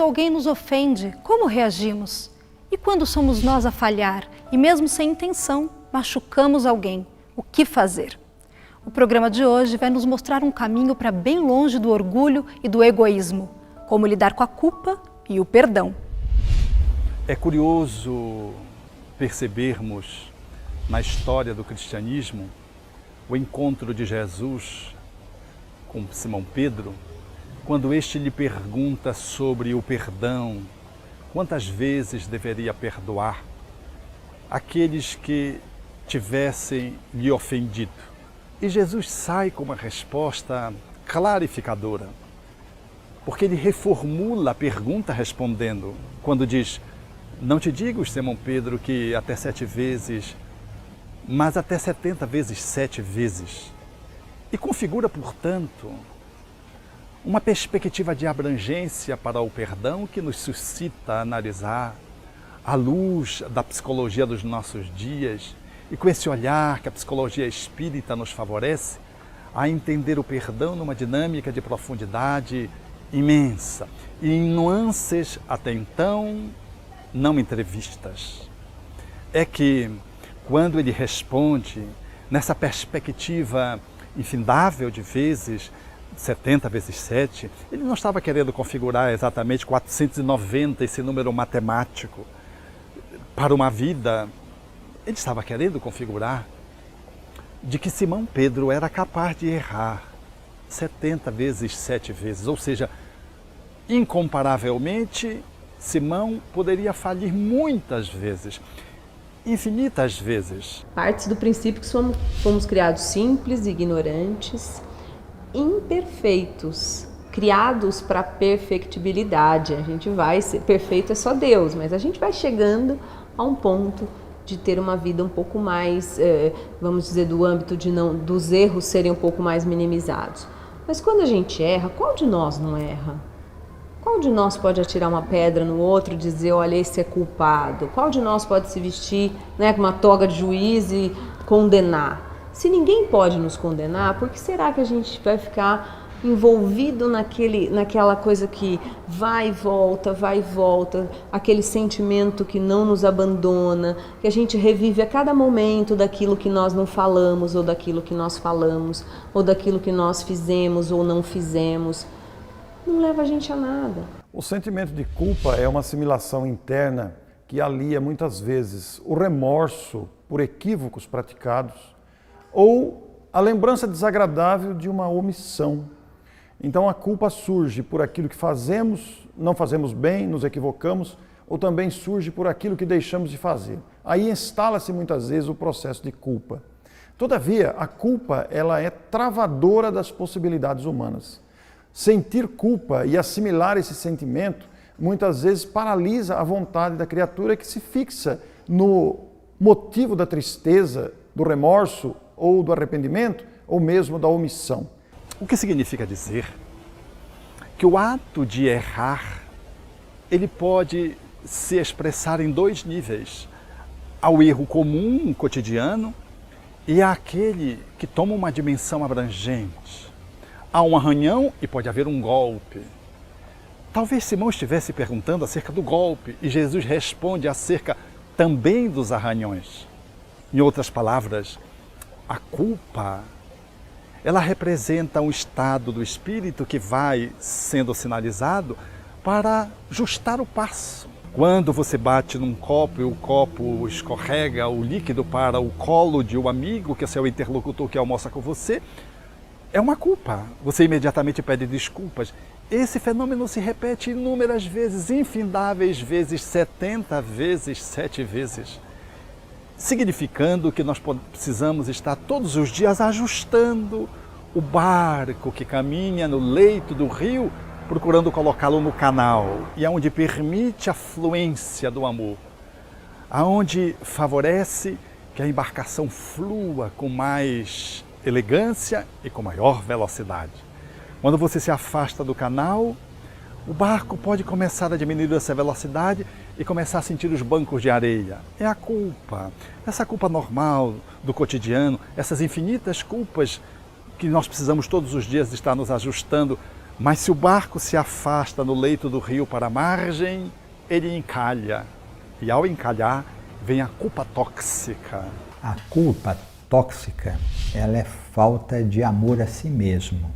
alguém nos ofende, como reagimos? E quando somos nós a falhar e, mesmo sem intenção, machucamos alguém, o que fazer? O programa de hoje vai nos mostrar um caminho para bem longe do orgulho e do egoísmo, como lidar com a culpa e o perdão. É curioso percebermos na história do cristianismo o encontro de Jesus com Simão Pedro, quando este lhe pergunta sobre o perdão, quantas vezes deveria perdoar aqueles que tivessem lhe ofendido. E Jesus sai com uma resposta clarificadora, porque ele reformula a pergunta respondendo, quando diz: não te digo, Simão Pedro, que até 7 vezes, mas até 70 vezes 7 vezes. E configura, portanto, uma perspectiva de abrangência para o perdão que nos suscita a analisar à luz da psicologia dos nossos dias e com esse olhar que a psicologia espírita nos favorece a entender o perdão numa dinâmica de profundidade imensa e em nuances até então não entrevistas. É que quando ele responde nessa perspectiva infindável de vezes, 70 vezes 7, ele não estava querendo configurar exatamente 490, esse número matemático, para uma vida. Ele estava querendo configurar de que Simão Pedro era capaz de errar 70 vezes 7 vezes, ou seja, incomparavelmente, Simão poderia falir muitas vezes, infinitas vezes. Parte do princípio que fomos criados simples, ignorantes, imperfeitos, criados para perfectibilidade. A gente vai ser perfeito, é só Deus, mas a gente vai chegando a um ponto de ter uma vida um pouco mais, vamos dizer, do âmbito dos erros serem um pouco mais minimizados. Mas quando a gente erra, qual de nós não erra? Qual de nós pode atirar uma pedra no outro e dizer, olha, esse é culpado? Qual de nós pode se vestir, né, com uma toga de juiz e condenar? Se ninguém pode nos condenar, por que será que a gente vai ficar envolvido naquela coisa que vai e volta, aquele sentimento que não nos abandona, que a gente revive a cada momento daquilo que nós não falamos, ou daquilo que nós falamos, ou daquilo que nós fizemos ou não fizemos? Não leva a gente a nada. O sentimento de culpa é uma assimilação interna que alia muitas vezes o remorso por equívocos praticados ou a lembrança desagradável de uma omissão. Então a culpa surge por aquilo que fazemos, não fazemos bem, nos equivocamos, ou também surge por aquilo que deixamos de fazer. Aí instala-se muitas vezes o processo de culpa. Todavia, a culpa ela é travadora das possibilidades humanas. Sentir culpa e assimilar esse sentimento muitas vezes paralisa a vontade da criatura que se fixa no motivo da tristeza, do remorso ou do arrependimento ou mesmo da omissão. O que significa dizer que o ato de errar, ele pode se expressar em 2 níveis. Ao erro comum, cotidiano, e àquele que toma uma dimensão abrangente. Há um arranhão e pode haver um golpe. Talvez Simão estivesse perguntando acerca do golpe e Jesus responde acerca também dos arranhões. Em outras palavras, a culpa, ela representa um estado do espírito que vai sendo sinalizado para ajustar o passo. Quando você bate num copo e o copo escorrega o líquido para o colo de um amigo, que é seu interlocutor que almoça com você, é uma culpa. Você imediatamente pede desculpas. Esse fenômeno se repete inúmeras vezes, infindáveis vezes, 70 vezes, 7 vezes. Significando que nós precisamos estar todos os dias ajustando o barco que caminha no leito do rio, procurando colocá-lo no canal, e aonde permite a fluência do amor, aonde favorece que a embarcação flua com mais elegância e com maior velocidade. Quando você se afasta do canal, o barco pode começar a diminuir essa velocidade e começar a sentir os bancos de areia. É a culpa, essa culpa normal do cotidiano, essas infinitas culpas que nós precisamos todos os dias estar nos ajustando Mas se o barco se afasta no leito do rio para a margem, ele encalha. E ao encalhar, vem a culpa tóxica. A culpa tóxica, ela é falta de amor a si mesmo.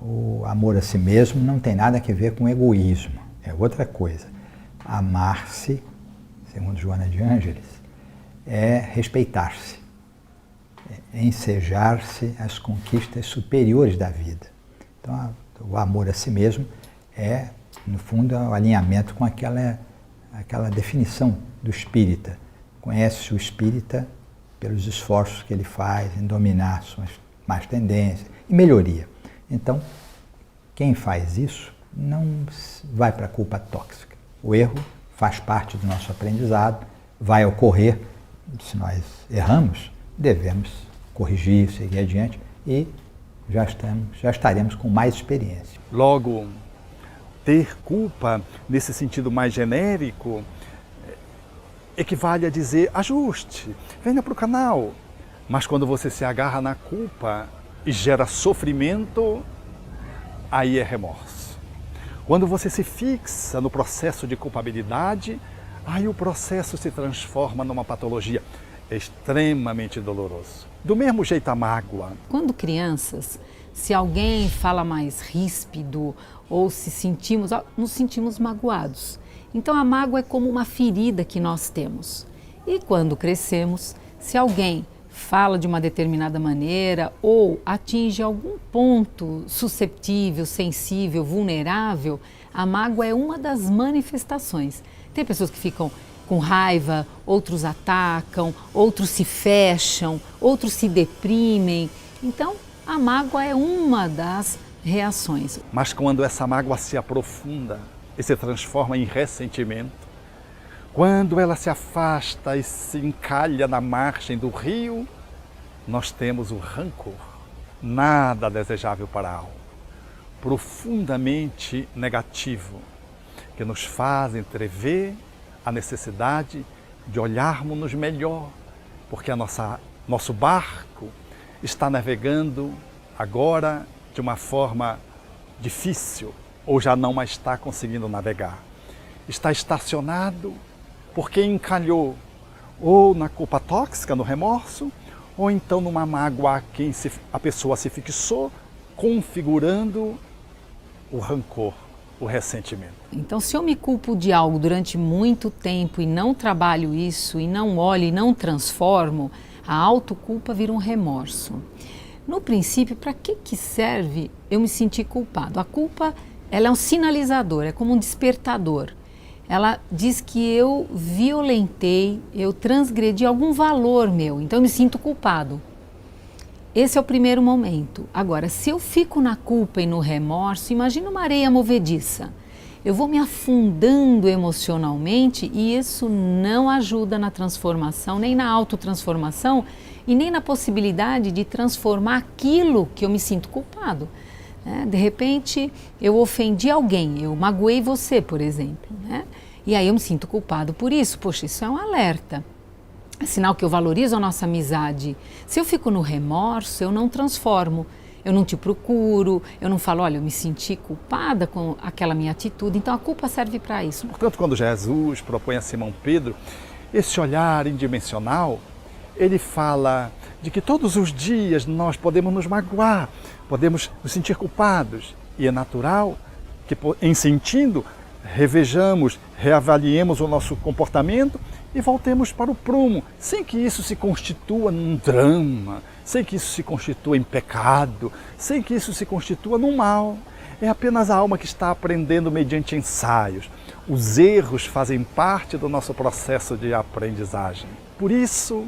O amor a si mesmo não tem nada a ver com egoísmo, é outra coisa. Amar-se, segundo Joana de Ângeles, é respeitar-se, é ensejar-se às conquistas superiores da vida. Então, o amor a si mesmo é, no fundo, o alinhamento com aquela definição do espírita. Conhece o espírita pelos esforços que ele faz em dominar suas más tendências e melhoria. Então, quem faz isso não vai para a culpa tóxica. O erro faz parte do nosso aprendizado, vai ocorrer. Se nós erramos, devemos corrigir, seguir adiante e já estaremos com mais experiência. Logo, ter culpa, nesse sentido mais genérico, equivale a dizer ajuste, venha para o canal. Mas quando você se agarra na culpa e gera sofrimento, aí é remorso. Quando você se fixa no processo de culpabilidade, aí o processo se transforma numa patologia extremamente doloroso. Do mesmo jeito a mágoa. Quando crianças, se alguém fala mais ríspido ou nos sentimos magoados. Então a mágoa é como uma ferida que nós temos. E quando crescemos, se alguém fala de uma determinada maneira ou atinge algum ponto susceptível, sensível, vulnerável, a mágoa é uma das manifestações. Tem pessoas que ficam com raiva, outros atacam, outros se fecham, outros se deprimem. Então, a mágoa é uma das reações. Mas quando essa mágoa se aprofunda e se transforma em ressentimento, quando ela se afasta e se encalha na margem do rio, nós temos o rancor, nada desejável para a alma, profundamente negativo, que nos faz entrever a necessidade de olharmos-nos melhor, porque nosso barco está navegando agora de uma forma difícil, ou já não mais está conseguindo navegar. Está estacionado porque encalhou ou na culpa tóxica, no remorso, ou então numa mágoa a quem a pessoa se fixou, configurando o rancor, o ressentimento. Então, se eu me culpo de algo durante muito tempo e não trabalho isso, e não olho e não transformo, a autoculpa vira um remorso. No princípio, para que serve eu me sentir culpado? A culpa, ela é um sinalizador, é como um despertador. Ela diz que eu violentei, eu transgredi algum valor meu, então eu me sinto culpado. Esse é o primeiro momento. Agora, se eu fico na culpa e no remorso, imagina uma areia movediça. Eu vou me afundando emocionalmente e isso não ajuda na transformação, nem na autotransformação e nem na possibilidade de transformar aquilo que eu me sinto culpado. De repente, eu ofendi alguém, eu magoei você, por exemplo, né? E aí eu me sinto culpado por isso. Poxa, isso é um alerta. É sinal que eu valorizo a nossa amizade. Se eu fico no remorso, eu não transformo, eu não te procuro, eu não falo, olha, eu me senti culpada com aquela minha atitude. Então a culpa serve para isso. Portanto, quando Jesus propõe a Simão Pedro esse olhar indimensional, ele fala de que todos os dias nós podemos nos magoar, podemos nos sentir culpados. E é natural que, em sentindo, revejamos, reavaliemos o nosso comportamento e voltemos para o prumo, sem que isso se constitua num drama, sem que isso se constitua em pecado, sem que isso se constitua num mal. É apenas a alma que está aprendendo mediante ensaios. Os erros fazem parte do nosso processo de aprendizagem. Por isso,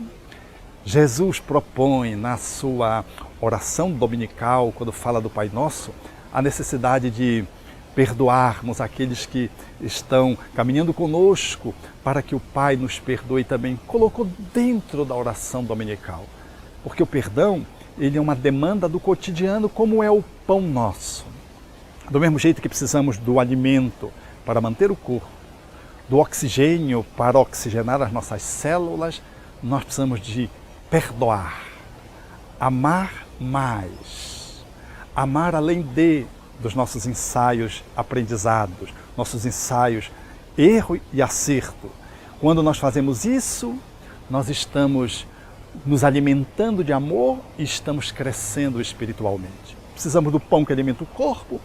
Jesus propõe na sua oração dominical, quando fala do Pai Nosso, a necessidade de perdoarmos aqueles que estão caminhando conosco para que o Pai nos perdoe também. Colocou dentro da oração dominical. Porque o perdão, ele é uma demanda do cotidiano, como é o pão nosso. Do mesmo jeito que precisamos do alimento para manter o corpo, do oxigênio para oxigenar as nossas células, nós precisamos de perdoar, amar mais, amar além dos nossos ensaios aprendizados, nossos ensaios erro e acerto. Quando nós fazemos isso, nós estamos nos alimentando de amor e estamos crescendo espiritualmente. Precisamos do pão que alimenta o corpo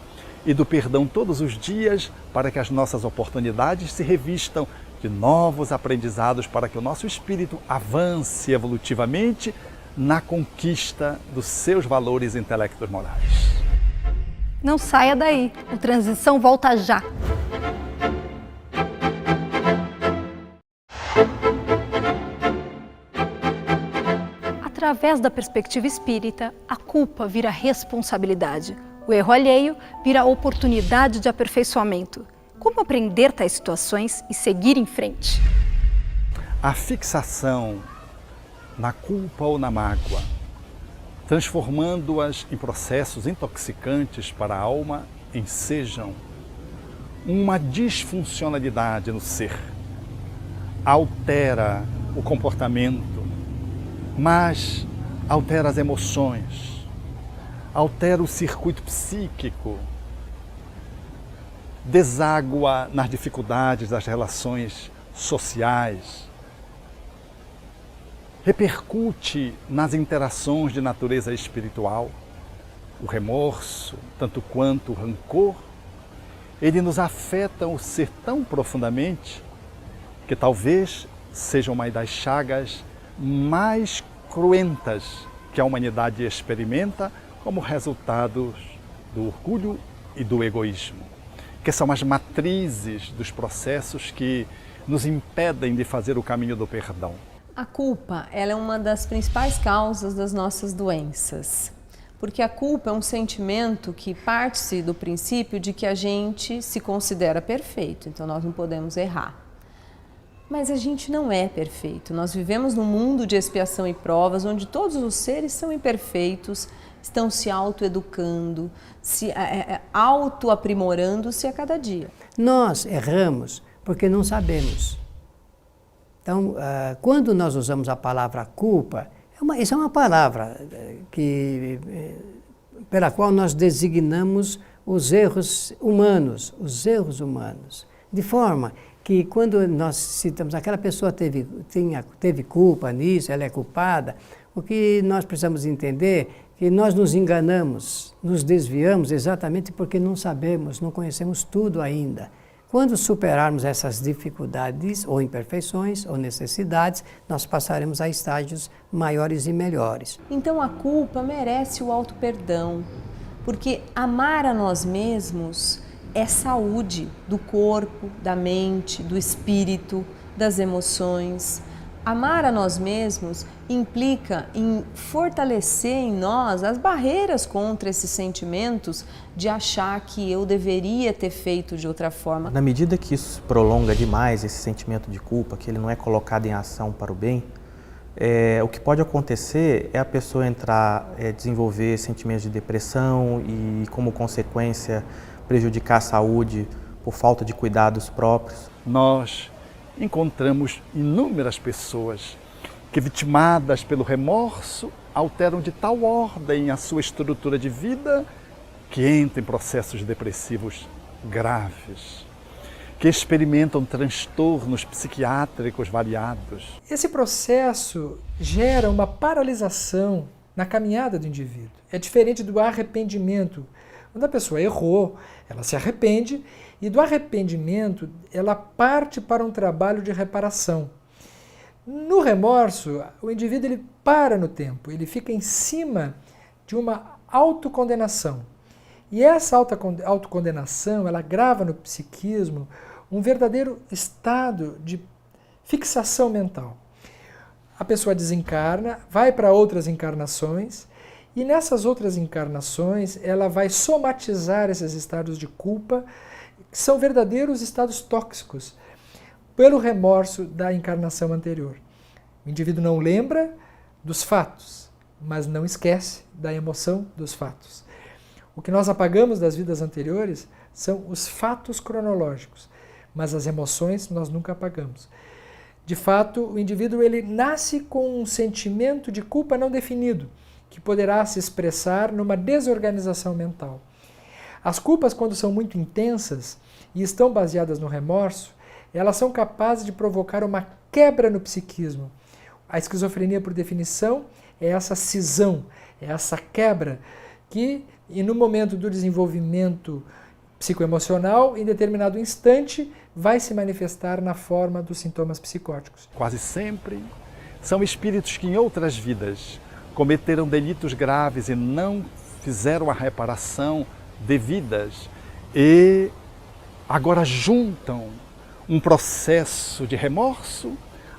e do perdão todos os dias para que as nossas oportunidades se revistam de novos aprendizados para que o nosso espírito avance evolutivamente na conquista dos seus valores intelectos morais. Não saia daí, o Transição volta já! Através da perspectiva espírita, a culpa vira responsabilidade. O erro alheio vira oportunidade de aperfeiçoamento. Como aprender tais situações e seguir em frente? A fixação na culpa ou na mágoa, transformando-as em processos intoxicantes para a alma, ensejam uma disfuncionalidade no ser. Altera o comportamento, mas altera as emoções, altera o circuito psíquico, deságua nas dificuldades das relações sociais, repercute nas interações de natureza espiritual. O remorso, tanto quanto o rancor, ele nos afeta o ser tão profundamente que talvez seja uma das chagas mais cruentas que a humanidade experimenta como resultados do orgulho e do egoísmo, que são as matrizes dos processos que nos impedem de fazer o caminho do perdão. A culpa, ela é uma das principais causas das nossas doenças, porque a culpa é um sentimento que parte-se do princípio de que a gente se considera perfeito, então nós não podemos errar. Mas a gente não é perfeito, nós vivemos num mundo de expiação e provas, onde todos os seres são imperfeitos, estão se autoeducando, se autoaprimorando-se a cada dia. Nós erramos porque não sabemos. Então, quando nós usamos a palavra culpa, isso é uma palavra pela qual nós designamos os erros humanos, de forma que quando nós citamos aquela pessoa teve culpa nisso, ela é culpada, o que nós precisamos entender é que nós nos enganamos, nos desviamos exatamente porque não sabemos, não conhecemos tudo ainda. Quando superarmos essas dificuldades ou imperfeições ou necessidades, nós passaremos a estágios maiores e melhores. Então a culpa merece o auto-perdão, porque amar a nós mesmos é saúde do corpo, da mente, do espírito, das emoções. Amar a nós mesmos implica em fortalecer em nós as barreiras contra esses sentimentos de achar que eu deveria ter feito de outra forma. Na medida que isso prolonga demais, esse sentimento de culpa, que ele não é colocado em ação para o bem, o que pode acontecer é a pessoa desenvolver sentimentos de depressão e, como consequência, prejudicar a saúde por falta de cuidados próprios. Nós encontramos inúmeras pessoas que, vitimadas pelo remorso, alteram de tal ordem a sua estrutura de vida que entram em processos depressivos graves, que experimentam transtornos psiquiátricos variados. Esse processo gera uma paralisação na caminhada do indivíduo. É diferente do arrependimento. Quando a pessoa errou, ela se arrepende e do arrependimento ela parte para um trabalho de reparação. No remorso, o indivíduo ele para no tempo, ele fica em cima de uma autocondenação. E essa autocondenação, ela grava no psiquismo um verdadeiro estado de fixação mental. A pessoa desencarna, vai para outras encarnações, e nessas outras encarnações, ela vai somatizar esses estados de culpa, que são verdadeiros estados tóxicos, pelo remorso da encarnação anterior. O indivíduo não lembra dos fatos, mas não esquece da emoção dos fatos. O que nós apagamos das vidas anteriores são os fatos cronológicos, mas as emoções nós nunca apagamos. De fato, o indivíduo ele nasce com um sentimento de culpa não definido, que poderá se expressar numa desorganização mental. As culpas, quando são muito intensas e estão baseadas no remorso, elas são capazes de provocar uma quebra no psiquismo. A esquizofrenia, por definição, é essa cisão, é essa quebra que, e no momento do desenvolvimento psicoemocional, em determinado instante, vai se manifestar na forma dos sintomas psicóticos. Quase sempre são espíritos que em outras vidas cometeram delitos graves e não fizeram a reparação devidas e agora juntam um processo de remorso,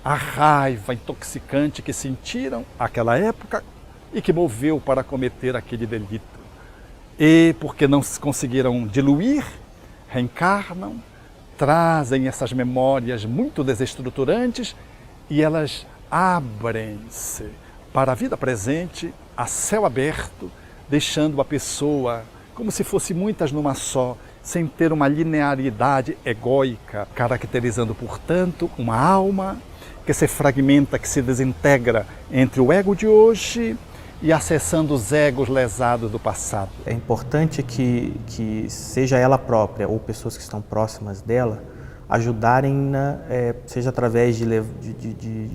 a raiva intoxicante que sentiram naquela época e que moveu para cometer aquele delito. E porque não conseguiram diluir, reencarnam, trazem essas memórias muito desestruturantes e elas abrem-se para a vida presente, a céu aberto, deixando a pessoa como se fosse muitas numa só, sem ter uma linearidade egóica, caracterizando, portanto, uma alma que se fragmenta, que se desintegra entre o ego de hoje e acessando os egos lesados do passado. É importante que seja ela própria ou pessoas que estão próximas dela ajudarem, seja através de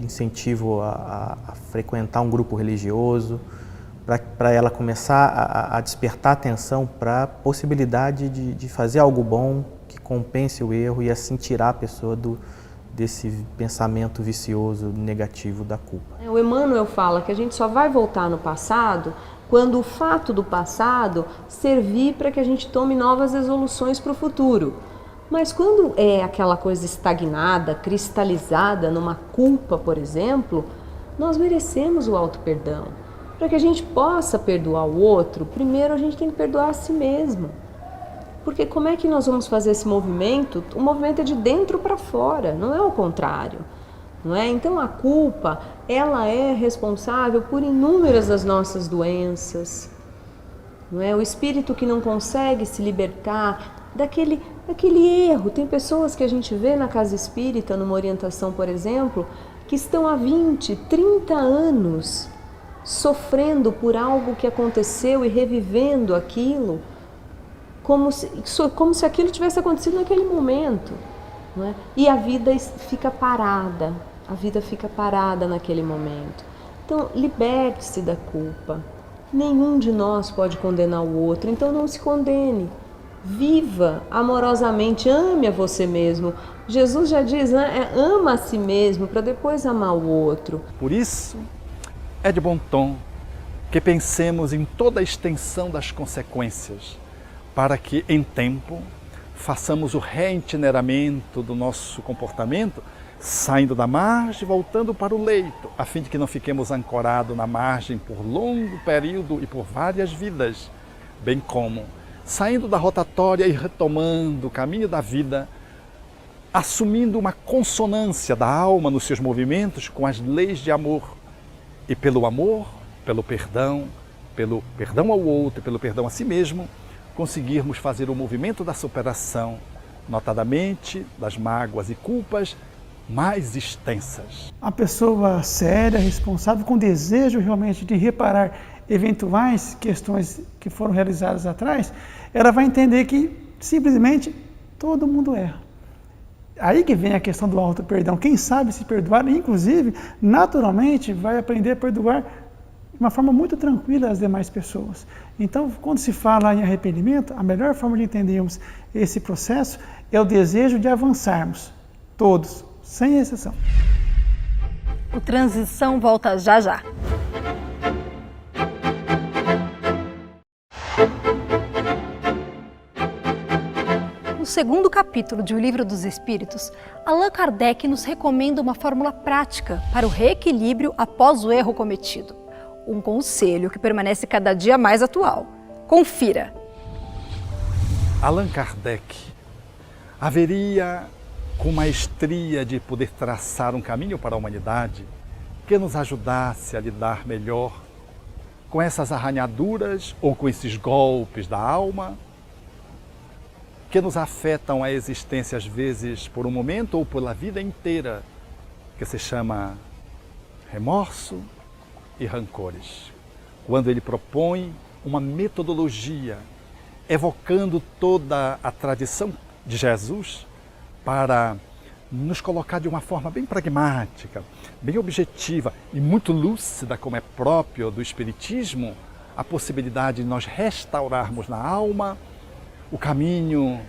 incentivo a frequentar um grupo religioso, para ela começar a despertar atenção para a possibilidade de fazer algo bom que compense o erro e assim tirar a pessoa desse pensamento vicioso, negativo da culpa. O Emmanuel fala que a gente só vai voltar no passado quando o fato do passado servir para que a gente tome novas resoluções para o futuro. Mas quando é aquela coisa estagnada, cristalizada numa culpa, por exemplo, nós merecemos o auto-perdão. Para que a gente possa perdoar o outro, primeiro a gente tem que perdoar a si mesmo. Porque como é que nós vamos fazer esse movimento? O movimento é de dentro para fora, não é o contrário. Não é? Então a culpa, ela é responsável por inúmeras das nossas doenças. Não é? O espírito que não consegue se libertar daquele erro. Tem pessoas que a gente vê na casa espírita, numa orientação, por exemplo, que estão há 20, 30 anos sofrendo por algo que aconteceu e revivendo aquilo como se aquilo tivesse acontecido naquele momento. Não é? E a vida fica parada, naquele momento. Então, liberte-se da culpa. Nenhum de nós pode condenar o outro, então não se condene. Viva amorosamente, ame a você mesmo. Jesus já diz, né? Ama a si mesmo para depois amar o outro. Por isso, é de bom tom que pensemos em toda a extensão das consequências, para que, em tempo, façamos o reitineramento do nosso comportamento, saindo da margem e voltando para o leito, a fim de que não fiquemos ancorados na margem por longo período e por várias vidas, bem como saindo da rotatória e retomando o caminho da vida, assumindo uma consonância da alma nos seus movimentos com as leis de amor. E pelo amor, pelo perdão ao outro, pelo perdão a si mesmo, conseguirmos fazer o movimento da superação, notadamente das mágoas e culpas mais extensas. A pessoa séria, responsável, com desejo realmente de reparar eventuais questões que foram realizadas atrás, ela vai entender que simplesmente todo mundo erra. Aí que vem a questão do auto-perdão. Quem sabe se perdoar, inclusive, naturalmente, vai aprender a perdoar de uma forma muito tranquila as demais pessoas. Então, quando se fala em arrependimento, a melhor forma de entendermos esse processo é o desejo de avançarmos, todos, sem exceção. O Transição volta já já. No segundo capítulo de O Livro dos Espíritos, Allan Kardec nos recomenda uma fórmula prática para o reequilíbrio após o erro cometido. Um conselho que permanece cada dia mais atual. Confira! Allan Kardec haveria com maestria de poder traçar um caminho para a humanidade que nos ajudasse a lidar melhor com essas arranhaduras ou com esses golpes da alma que nos afetam a existência às vezes por um momento ou pela vida inteira, que se chama remorso e rancores. quando ele propõe uma metodologia, evocando toda a tradição de Jesus para nos colocar de uma forma bem pragmática, bem objetiva e muito lúcida, como é próprio do Espiritismo, a possibilidade de nós restaurarmos na alma o caminho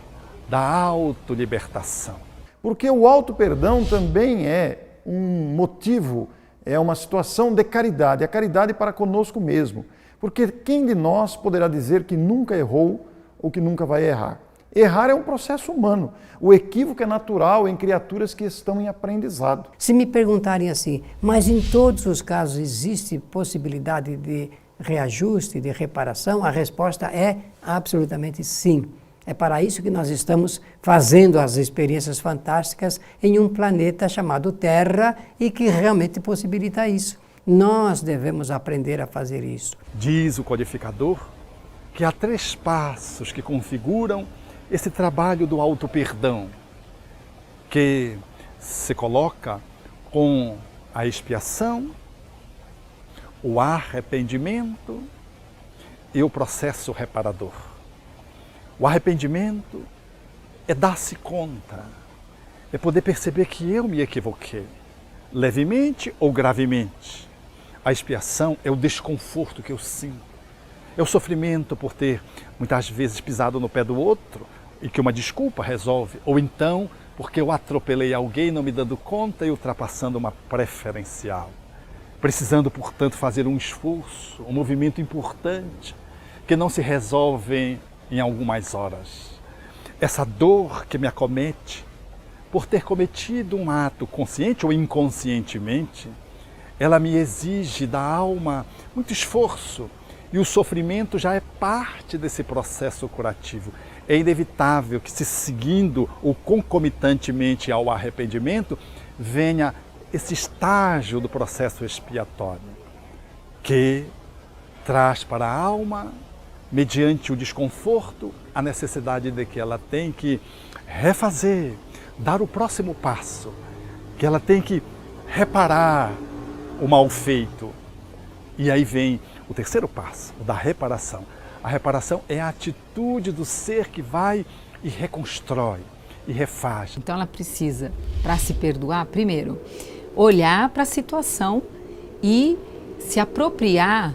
da autolibertação. Porque o auto-perdão também é um motivo, é uma situação de caridade, a caridade para conosco mesmo. Porque quem de nós poderá dizer que nunca errou ou que nunca vai errar? Errar é um processo humano. O equívoco é natural em criaturas que estão em aprendizado. Se me perguntarem assim, mas em todos os casos existe possibilidade de reajuste, de reparação? A resposta é absolutamente sim. É para isso que nós estamos fazendo as experiências fantásticas em um planeta chamado Terra e que realmente possibilita isso. Nós devemos aprender a fazer isso. Diz o codificador que há 3 passos que configuram esse trabalho do auto-perdão, que se coloca com a expiação, o arrependimento e o processo reparador. O arrependimento é dar-se conta, é poder perceber que eu me equivoquei, levemente ou gravemente. A expiação é o desconforto que eu sinto, é o sofrimento por ter muitas vezes pisado no pé do outro e que uma desculpa resolve, ou então porque eu atropelei alguém não me dando conta e ultrapassando uma preferencial. Precisando, portanto, fazer um esforço, um movimento importante que não se resolve em algumas horas. Essa dor que me acomete por ter cometido um ato consciente ou inconscientemente, ela me exige da alma muito esforço e o sofrimento já é parte desse processo curativo. É inevitável que, se seguindo ou concomitantemente ao arrependimento, venha esse estágio do processo expiatório, que traz para a alma, mediante o desconforto, a necessidade de que ela tem que refazer, dar o próximo passo, que ela tem que reparar o mal feito. E aí vem o terceiro passo, o da reparação. A reparação é a atitude do ser que vai e reconstrói e refaz. Então ela precisa, para se perdoar, primeiro, olhar para a situação e se apropriar,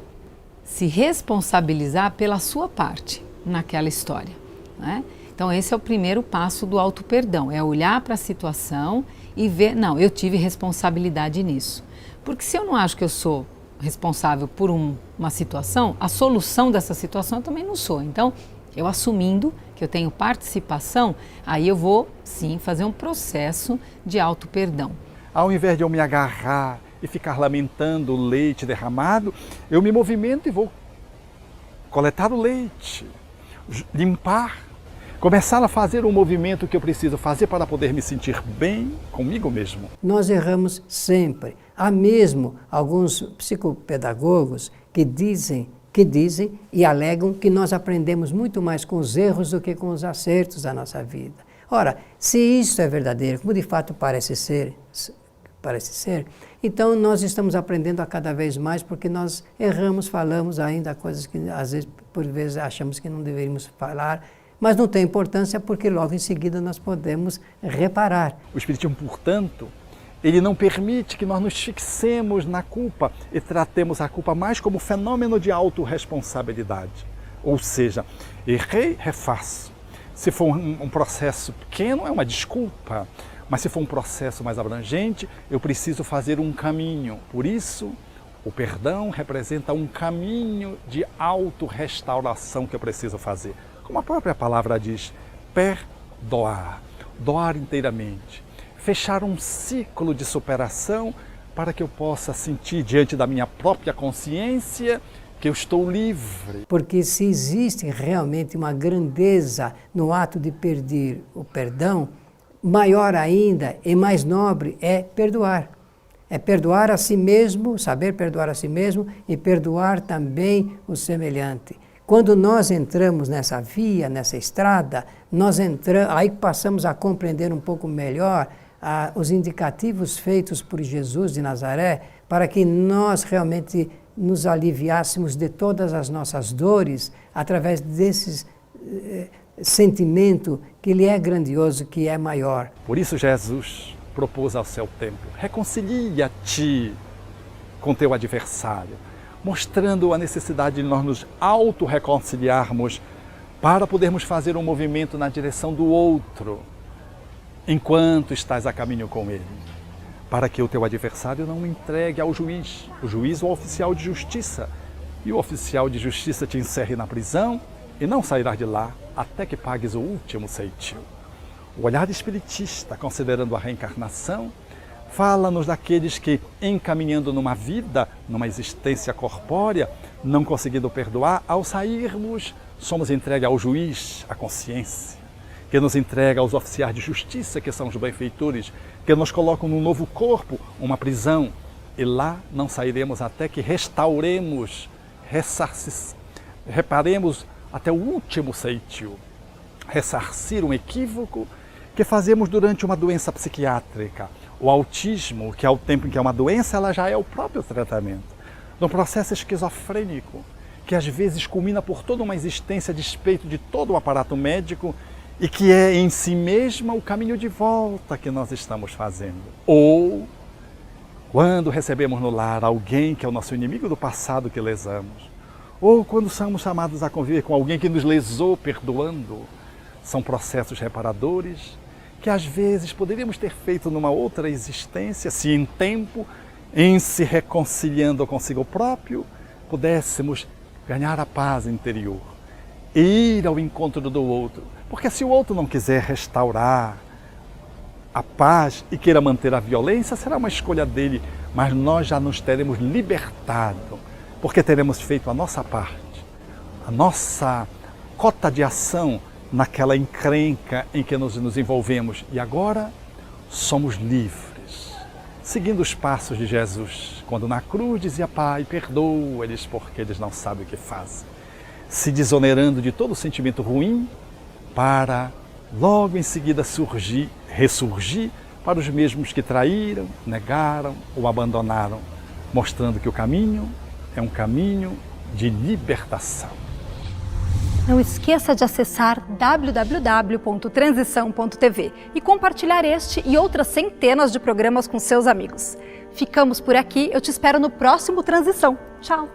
se responsabilizar pela sua parte naquela história, né? Então esse é o primeiro passo do auto-perdão, é olhar para a situação e ver, não, eu tive responsabilidade nisso. Porque se eu não acho que eu sou responsável por uma situação, a solução dessa situação eu também não sou. Então, eu assumindo que eu tenho participação, aí eu vou, sim, fazer um processo de auto-perdão. Ao invés de eu me agarrar e ficar lamentando o leite derramado, eu me movimento e vou coletar o leite, limpar, começar a fazer o movimento que eu preciso fazer para poder me sentir bem comigo mesmo. Nós erramos sempre. Há mesmo alguns psicopedagogos que dizem e alegam que nós aprendemos muito mais com os erros do que com os acertos da nossa vida. Ora, se isso é verdadeiro, como de fato parece ser, então nós estamos aprendendo a cada vez mais porque nós erramos, falamos ainda coisas que às vezes, por vezes, achamos que não deveríamos falar, mas não tem importância porque logo em seguida nós podemos reparar. O Espiritismo, portanto, ele não permite que nós nos fixemos na culpa e tratemos a culpa mais como fenômeno de autorresponsabilidade. Ou seja, errei, refaço. Se for um processo pequeno, é uma desculpa. Mas se for um processo mais abrangente, eu preciso fazer um caminho. Por isso, o perdão representa um caminho de autorrestauração que eu preciso fazer. Como a própria palavra diz, perdoar, doar inteiramente. Fechar um ciclo de superação para que eu possa sentir diante da minha própria consciência que eu estou livre. Porque se existe realmente uma grandeza no ato de pedir o perdão, maior ainda e mais nobre é perdoar. É perdoar a si mesmo, saber perdoar a si mesmo e perdoar também o semelhante. Quando nós entramos nessa via, nessa estrada, aí passamos a compreender um pouco melhor os indicativos feitos por Jesus de Nazaré para que nós realmente nos aliviássemos de todas as nossas dores através desse sentimento que Ele é grandioso, que é maior. Por isso Jesus propôs ao seu tempo: reconcilia-te com teu adversário, mostrando a necessidade de nós nos auto-reconciliarmos para podermos fazer um movimento na direção do outro, enquanto estás a caminho com ele, para que o teu adversário não o entregue ao juiz, o juiz ou oficial de justiça, e o oficial de justiça te encerre na prisão e não sairás de lá até que pagues o último ceitil. O olhar espiritista, considerando a reencarnação, fala-nos daqueles que, encaminhando numa vida, numa existência corpórea, não conseguindo perdoar, ao sairmos, somos entregues ao juiz, à consciência, que nos entrega aos oficiais de justiça, que são os benfeitores, que nos colocam num novo corpo, uma prisão, e lá não sairemos até que restauremos, reparemos até o último ceitil, ressarcir um equívoco que fazemos durante uma doença psiquiátrica. O autismo, que ao tempo em que é uma doença, ela já é o próprio tratamento. Num processo esquizofrênico, que às vezes culmina por toda uma existência a despeito de todo o aparato médico e que é em si mesma o caminho de volta que nós estamos fazendo. Ou quando recebemos no lar alguém que é o nosso inimigo do passado que lesamos, ou quando somos chamados a conviver com alguém que nos lesou perdoando, são processos reparadores que às vezes poderíamos ter feito numa outra existência, se em tempo, em se reconciliando consigo próprio, pudéssemos ganhar a paz interior, ir ao encontro do outro. Porque se o outro não quiser restaurar a paz e queira manter a violência, será uma escolha dele, mas nós já nos teremos libertado, porque teremos feito a nossa parte, a nossa cota de ação naquela encrenca em que nos envolvemos. E agora somos livres, seguindo os passos de Jesus, quando na cruz dizia: Pai, perdoa-lhes porque eles não sabem o que fazem, se desonerando de todo sentimento ruim, para logo em seguida ressurgir para os mesmos que traíram, negaram ou abandonaram, mostrando que o caminho é um caminho de libertação. Não esqueça de acessar www.transição.tv e compartilhar este e outras centenas de programas com seus amigos. Ficamos por aqui, eu te espero no próximo Transição. Tchau!